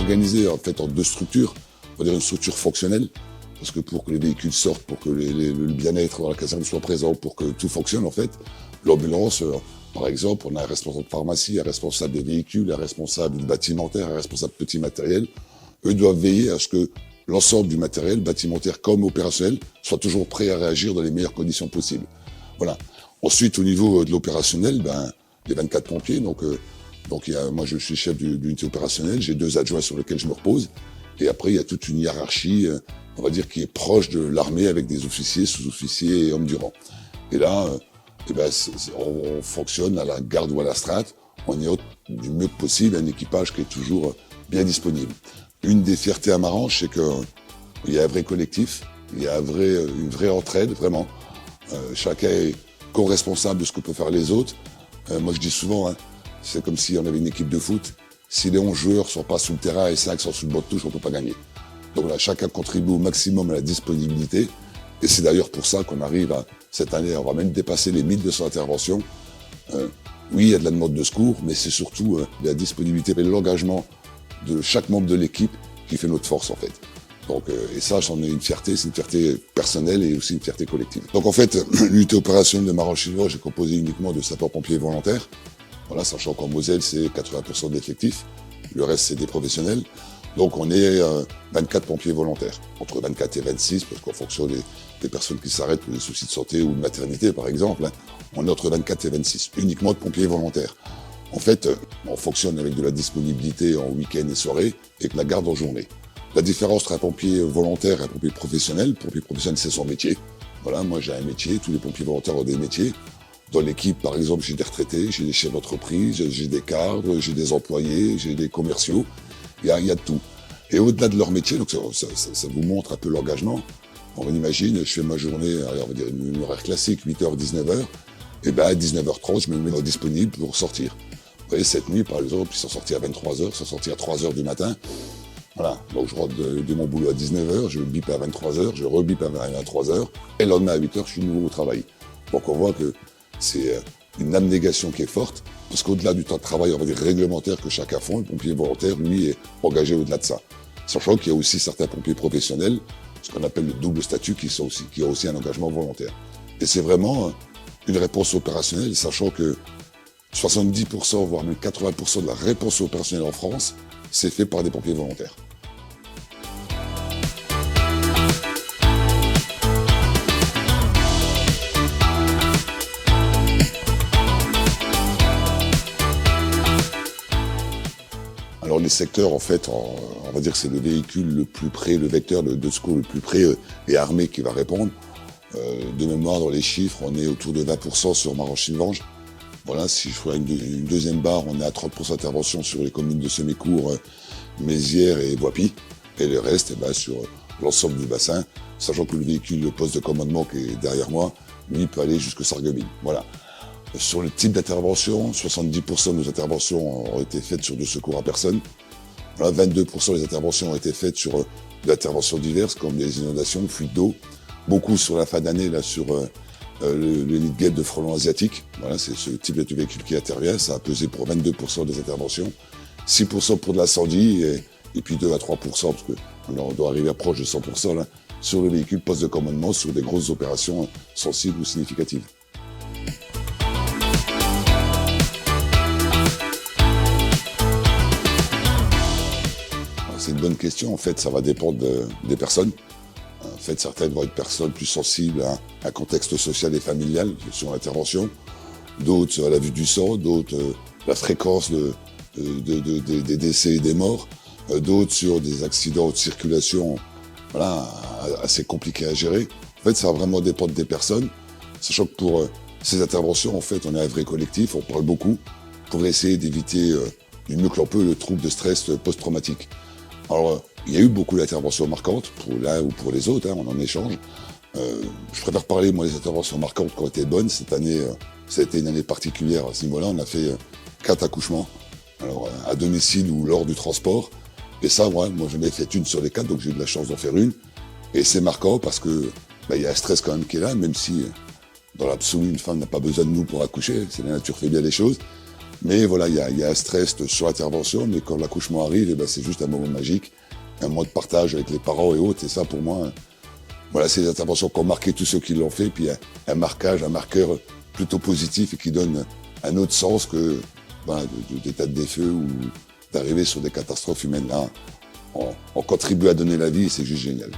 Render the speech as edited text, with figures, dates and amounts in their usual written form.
organisé en fait en deux structures, on va dire une structure fonctionnelle, parce que pour que les véhicules sortent, pour que le bien-être dans la caserne soit présent, pour que tout fonctionne en fait, l'ambulance, par exemple, on a un responsable de pharmacie, un responsable des véhicules, un responsable du bâtimentaire, un responsable petit matériel. Eux doivent veiller à ce que l'ensemble du matériel, bâtimentaire comme opérationnel, soit toujours prêt à réagir dans les meilleures conditions possibles. Voilà. Ensuite, au niveau de l'opérationnel, les 24 pompiers, donc moi je suis chef d'unité opérationnelle, j'ai 2 adjoints sur lesquels je me repose, et après il y a toute une hiérarchie, on va dire, qui est proche de l'armée avec des officiers, sous-officiers et hommes du rang. Et là, on fonctionne à la garde ou à la strate, on est du mieux que possible un équipage qui est toujours bien disponible. Une des fiertés à Marange, c'est qu'il y a un vrai collectif, il y a une vraie entraide, vraiment. Chacun est co-responsable de ce que peuvent faire les autres. Moi je dis souvent, c'est comme si on avait une équipe de foot. Si les 11 joueurs sont pas sous le terrain et 5 sont sous le banc de touche, on peut pas gagner. Donc là, chacun contribue au maximum à la disponibilité. Et c'est d'ailleurs pour ça qu'on arrive cette année, on va même dépasser les 1200 interventions. Oui, il y a de la demande de secours, mais c'est surtout la disponibilité et l'engagement de chaque membre de l'équipe qui fait notre force en fait. Donc, et ça, j'en ai une fierté, c'est une fierté personnelle et aussi une fierté collective. Donc en fait, l'unité opérationnelle de Marange-Chilvage est composée uniquement de sapeurs-pompiers volontaires. Voilà, sachant qu'en Moselle, c'est 80% de l'effectif. Le reste, c'est des professionnels. Donc on est 24 pompiers volontaires, entre 24 et 26, parce qu'en fonction des personnes qui s'arrêtent pour des soucis de santé ou de maternité, par exemple, on est entre 24 et 26, uniquement de pompiers volontaires. En fait, on fonctionne avec de la disponibilité en week-end et soirée, et que la garde en journée. La différence entre un pompier volontaire et un pompier professionnel, c'est son métier. Voilà, moi j'ai un métier, tous les pompiers volontaires ont des métiers. Dans l'équipe, par exemple, j'ai des retraités, j'ai des chefs d'entreprise, j'ai des cadres, j'ai des employés, j'ai des commerciaux. Il y a de tout. Et au-delà de leur métier, donc ça vous montre un peu l'engagement. On imagine, je fais ma journée, allez, on va dire une horaire classique, 8h, 19h. Et à 19h30, je me mets disponible pour sortir. Vous voyez, cette nuit, par exemple, ils sont sortis à 23h, ils sont sortis à 3h du matin. Voilà, donc je rentre de mon boulot à 19h, je bip à 23h, je rebip à 23h, et le lendemain à 8h, je suis de nouveau au travail. Donc on voit que c'est une abnégation qui est forte, parce qu'au-delà du temps de travail, on va dire réglementaire que chacun fait, le pompier volontaire, lui, est engagé au-delà de ça. Sachant qu'il y a aussi certains pompiers professionnels, ce qu'on appelle le double statut, qui ont aussi un engagement volontaire. Et c'est vraiment une réponse opérationnelle, sachant que 70%, voire même 80% de la réponse opérationnelle en France, c'est fait par des pompiers volontaires. Alors les secteurs, en fait, on va dire que c'est le véhicule le plus près, le vecteur de secours le plus près et armé qui va répondre. De mémoire, dans les chiffres, on est autour de 20% sur Marange-Chilvange. Voilà, si je fais une deuxième barre, on est à 30% d'intervention sur les communes de Sémécourt, Mézières et Voipy. Et le reste, sur l'ensemble du bassin, sachant que le véhicule, le poste de commandement qui est derrière moi, lui peut aller jusqu'à Sarreguemines. Voilà. Sur le type d'intervention, 70% de nos interventions ont été faites sur du secours à personne. Voilà, 22% des interventions ont été faites sur de l'intervention diverses, comme les inondations, fuites d'eau. Beaucoup sur la fin d'année, là, sur le nid-guêpe de frelons asiatiques. Voilà, c'est ce type de véhicule qui intervient. Ça a pesé pour 22% des interventions. 6% pour de l'incendie et puis 2 à 3%, parce qu'on doit arriver à proche de 100% là, sur le véhicule poste de commandement, sur des grosses opérations sensibles ou significatives. C'est une bonne question. En fait, ça va dépendre des personnes. En fait, certaines vont être personnes plus sensibles à un contexte social et familial sur l'intervention. D'autres à la vue du sang, d'autres la fréquence des décès et des morts. D'autres sur des accidents de circulation, voilà, assez compliqués à gérer. En fait, ça va vraiment dépendre des personnes. Sachant que pour ces interventions, en fait, on est un vrai collectif, on parle beaucoup pour essayer d'éviter du mieux que l'on peut le trouble de stress post-traumatique. Alors, il y a eu beaucoup d'interventions marquantes, pour l'un ou pour les autres, on en échange. Je préfère parler, moi, des interventions marquantes qui ont été bonnes. Cette année, ça a été une année particulière à ce niveau-là. On a fait 4 accouchements, alors à domicile ou lors du transport. Et ça, moi, j'en ai fait une sur les 4, donc j'ai eu de la chance d'en faire une. Et c'est marquant parce que il y a un stress quand même qui est là, même si dans l'absolu, une femme n'a pas besoin de nous pour accoucher. C'est la nature fait bien les choses. Mais voilà, il y a un stress sur l'intervention, mais quand l'accouchement arrive, eh ben, c'est juste un moment magique, un moment de partage avec les parents et autres. Et ça, pour moi, voilà, c'est des interventions qui ont marqué tous ceux qui l'ont fait, puis un marquage, un marqueur plutôt positif et qui donne un autre sens que voilà, des tas de feux ou d'arriver sur des catastrophes humaines. Là, on contribue à donner la vie et c'est juste génial.